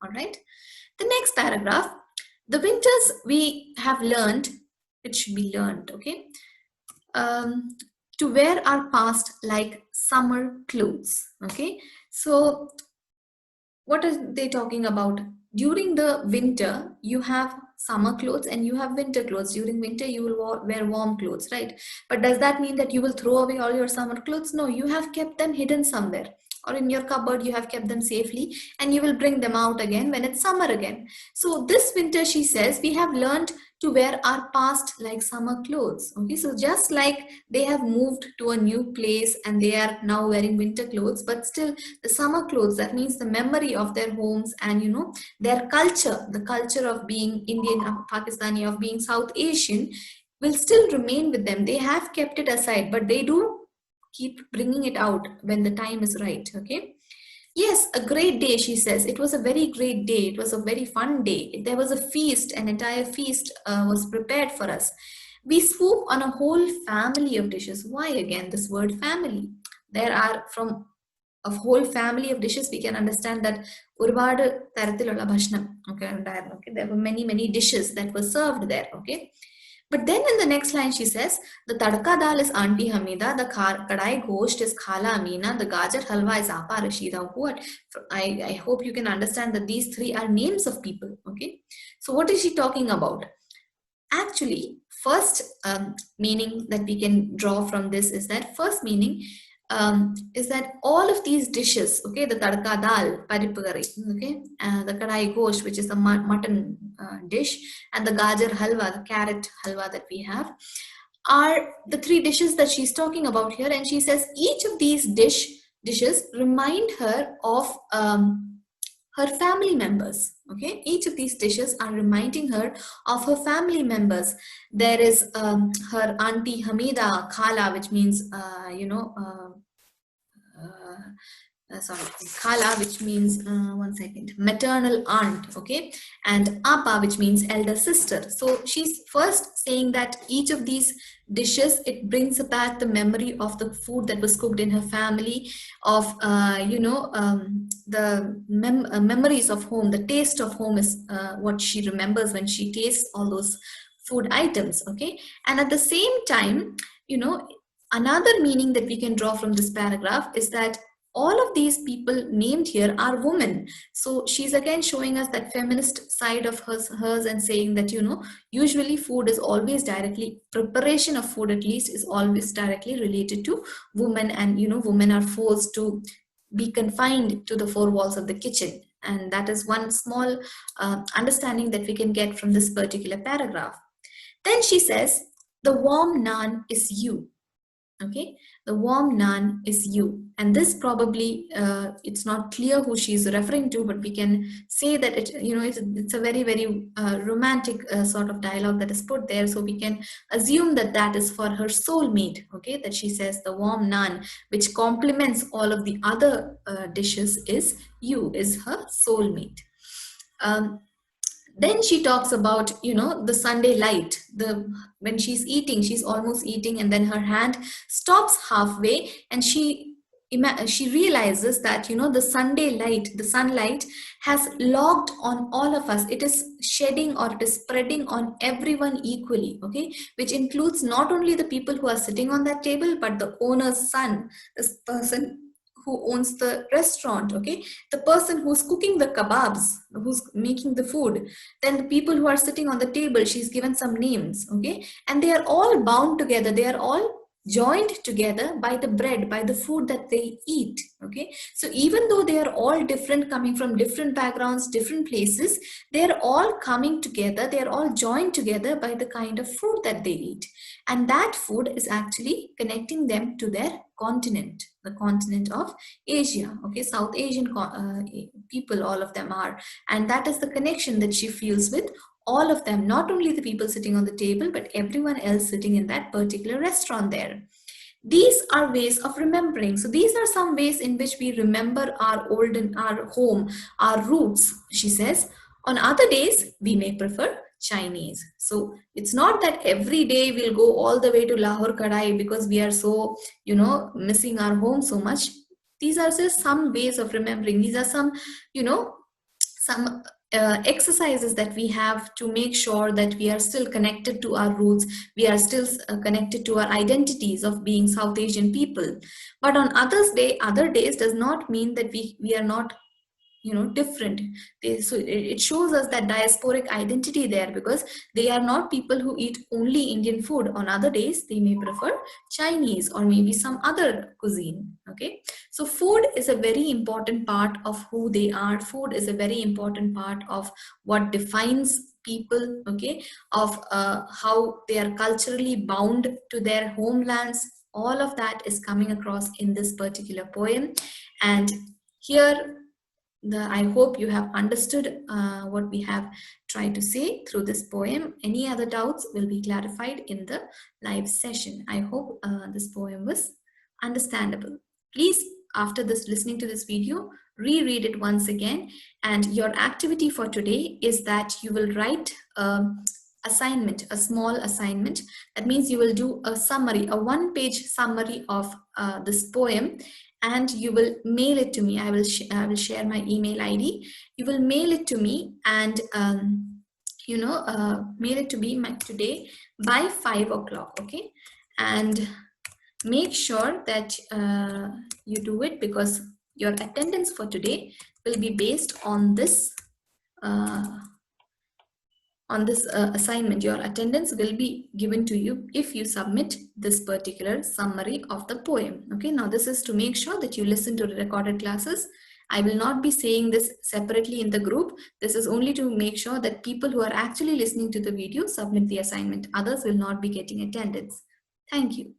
All right. The next paragraph, the winters we have learned, it should be learned, okay, um, to wear our past like summer clothes. Okay, so what are they talking about? During the winter, you have summer clothes and you have winter clothes. During winter, you will wear warm clothes, right? But does that mean that you will throw away all your summer clothes? No, you have kept them hidden somewhere, or in your cupboard, you have kept them safely, and you will bring them out again when it's summer again. So this winter, she says, we have learned to wear our past like summer clothes. Okay, so just like they have moved to a new place and they are now wearing winter clothes, but still the summer clothes, that means the memory of their homes and their culture, the culture of being Indian, Pakistani, of being South Asian, will still remain with them. They have kept it aside, but they do keep bringing it out when the time is right. Okay. Yes, a great day, she says. It was a very great day. It was a very fun day. There was a feast, an entire feast was prepared for us. We swoop on a whole family of dishes. Why again this word family? There are, from a whole family of dishes, we can understand that ഒരുപാട് തരത്തിലുള്ള ഭക്ഷണം ഒക്കെ ഉണ്ടായിരുന്നു. Okay, there were many dishes that were served there. Okay, but then in the next line she says, the tadka dal is Auntie Hamida, the kadai gosht is Khala Amina, the gajar halwa is Apa Rashida. What? I hope you can understand that these three are names of people. Okay, so what is she talking about? Actually, first meaning that we can draw from this is that first meaning is that all of these dishes, okay, the tadka dal, parippu curry, okay, the kadai gosht, which is the mutton dish, and the gajar halwa, the carrot halwa that we have, are the three dishes that she's talking about here. And she says each of these dishes remind her of her family members. Okay, each of these dishes are reminding her of her family members. There is her Auntie Hamida, Khala, which means sorry, Khala, which means one second, maternal aunt. Okay, and Appa, which means elder sister. So she's first saying that each of these dishes, it brings back the memory of the food that was cooked in her family, of the memories of home. The taste of home is what she remembers when she tastes all those food items. Okay, and at the same time, another meaning that we can draw from this paragraph is that all of these people named here are women. So she's again showing us that feminist side of hers and saying that, usually food is always directly, preparation of food at least is always directly related to women. And, women are forced to be confined to the four walls of the kitchen. And that is one small understanding that we can get from this particular paragraph. Then she says, the warm naan is you. Okay, the warm naan is you. And this probably, it's not clear who she's referring to, but we can say that it's a very romantic sort of dialogue that is put there. So we can assume that that is for her soulmate. Okay, that she says the warm naan, which complements all of the other dishes, is you, is her soulmate. Then she talks about the Sunday light. When she's eating, she's almost eating, and then her hand stops halfway, and she realizes that the Sunday light, the sunlight, has logged on all of us. It is shedding, or it is spreading on everyone equally. Okay, which includes not only the people who are sitting on that table, but the owner's son, this person who owns the restaurant, okay, the person who's cooking the kebabs, who's making the food, then the people who are sitting on the table, she's given some names, okay, and they are all bound together, they are all joined together by the bread, by the food that they eat. Okay, so even though they are all different, coming from different backgrounds, different places, they are all coming together, they are all joined together by the kind of food that they eat. And that food is actually connecting them to their continent, the continent of Asia. Okay, South Asian people, all of them are, and that is the connection that she feels with all of them, not only the people sitting on the table, but everyone else sitting in that particular restaurant there. These are ways of remembering. So these are some ways in which we remember our our home, our roots, she says. On other days, we may prefer Chinese. So it's not that every day we'll go all the way to Lahore Karhai because we are so, missing our home so much. These are just some ways of remembering. These are some, some exercises that we have to make sure that we are still connected to our roots, we are still connected to our identities of being South Asian people. But on other days does not mean that we are not, different. So it shows us that diasporic identity there, because they are not people who eat only Indian food. On other days they may prefer Chinese or maybe some other cuisine. Okay, so food is a very important part of who they are. Food is a very important part of what defines people, okay, of how they are culturally bound to their homelands. All of that is coming across in this particular poem. And here, I hope you have understood what we have tried to say through this poem. Any other doubts will be clarified in the live session. I hope this poem was understandable. Please, after this, listening to this video, reread it once again. And your activity for today is that you will write assignment, a small assignment. That means you will do a summary, a one-page summary of this poem, and you will mail it to me. I will share my email ID. You will mail it to me, and mail it to me today by 5 o'clock. Okay, and make sure that you do it, because your attendance for today will be based on this uh, assignment. Your attendance will be given to you if you submit this particular summary of the poem. Okay, now this is to make sure that you listen to the recorded classes. I will not be saying this separately in the group. This is only to make sure that people who are actually listening to the video submit the assignment. Others will not be getting attendance. Thank you.